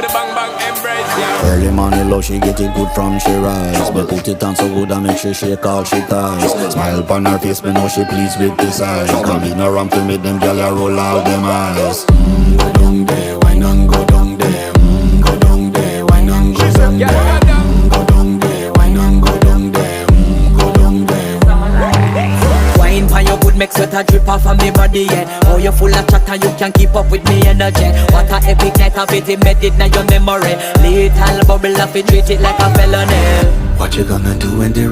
with the bang bang embrace, yeah. Early morning love, she get it good from she rise. But put it on so good and make sure she all she ties. Smile upon her face, me know she pleased with this eyes. Come in around to make them gyal a roll out them eyes. Go down there, wine and go down there. Go down there, wine and go down there. Go down there, wine and go down there. Go down there. Wine for your good, make sweat a drip off of me body, yeah. Oh, you full of chatter, you can keep up with me energy. What a epic night of it, embedded in your memory. Little bubble of it, treat it like a felony. What you gonna do when the